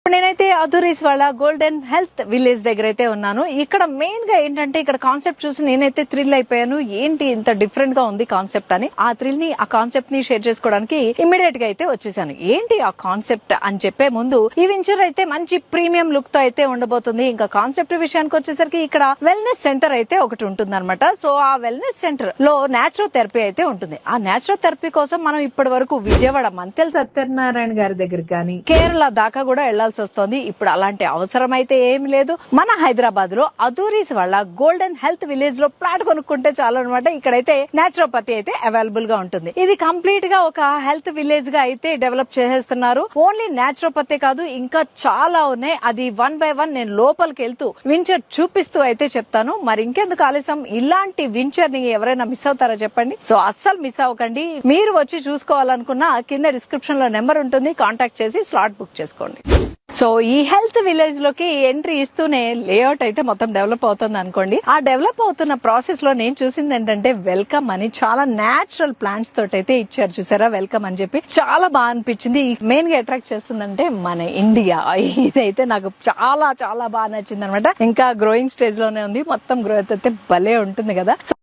నేనైతే అధురీస్ వాళ్ళ golden health village దగ్గర అయితే ఉన్నాను. ఇక్కడ మెయిన్ గా ఏంటంటే ఇక్కడ కాన్సెప్ట్ చూసి నేనైతే థ్రిల్ అయిపోయాను. ఏంటి ఇంత డిఫరెంట్ గా ఉంది కాన్సెప్ట్ అని ఆ థ్రిల్ ని ఆ కాన్సెప్ట్ ని షేర్ చేసుకోవడానికి ఇమ్మీడియట్ గా అయితే వచ్చేసాను. ఏంటి ఆ కాన్సెప్ట్ అని చెప్పే ముందు ఈ వెంచర్ అయితే మంచి ప్రీమియం లుక్ తో అయితే ఉండబోతుంది. ఇంకా కాన్సెప్ట్ విషయానికి వచ్చేసరికి ఇక్కడ వెల్నెస్ సెంటర్ అయితే ఒకటి ఉంటుంది అనమాట. సో ఆ వెల్నెస్ సెంటర్ లో న్యాచురోథెరపీ అయితే ఉంటుంది. ఆ న్యాచురోథెరపీ కోసం మనం ఇప్పటి వరకు విజయవాడ మంతెల సత్యనారాయణ గారి దగ్గర కానీ కేరళ దాకా కూడా వెళ్లాల్సి వస్తుంది. ఇప్పుడు అలాంటి అవసరం అయితే ఏమి లేదు. మన హైదరాబాద్ లో అధూరీస్ వాళ్ళ గోల్డెన్ హెల్త్ విలేజ్ లో ప్లాట్ కొనుక్కుంటే చాలు అనమాట. ఇక్కడైతే న్యాచురోపతి అయితే అవైలబుల్ గా ఉంటుంది. ఇది కంప్లీట్ గా ఒక హెల్త్ విలేజ్ గా అయితే డెవలప్ చేసేస్తున్నారు. ఓన్లీ న్యాచురోపతి కాదు, ఇంకా చాలా ఉన్నాయి. అది వన్ బై వన్ నేను లోపలికి వెళ్తూ వించర్ చూపిస్తూ అయితే చెప్తాను. మరి ఇంకెందుకు ఆలస్యం, ఇలాంటి వించర్ ని ఎవరైనా మిస్ అవుతారా చెప్పండి. సో అస్సలు మిస్ అవ్వకండి. మీరు వచ్చి చూసుకోవాలనుకున్నా కింద డిస్క్రిప్షన్ లో నెంబర్ ఉంటుంది, కాంటాక్ట్ చేసి స్లాట్ బుక్ చేసుకోండి. సో ఈ హెల్త్ విలేజ్ లోకి ఎంట్రీ ఇస్తూనే లేఅవుట్ అయితే మొత్తం డెవలప్ అవుతుంది అనుకోండి. ఆ డెవలప్ అవుతున్న ప్రాసెస్ లో నేను చూసింది ఏంటంటే వెల్కమ్ అని చాలా నేచురల్ ప్లాంట్స్ తోటి అయితే ఇచ్చారు. చూసారా, వెల్కమ్ అని చెప్పి చాలా బాగా అనిపించింది. మెయిన్ గా అట్రాక్ట్ చేస్తుందంటే మన ఇండియా. ఇదైతే నాకు చాలా చాలా బాగా నచ్చింది అనమాట. ఇంకా గ్రోయింగ్ స్టేజ్ లోనే ఉంది. మొత్తం గ్రోత్ అయితే భలే ఉంటుంది కదా.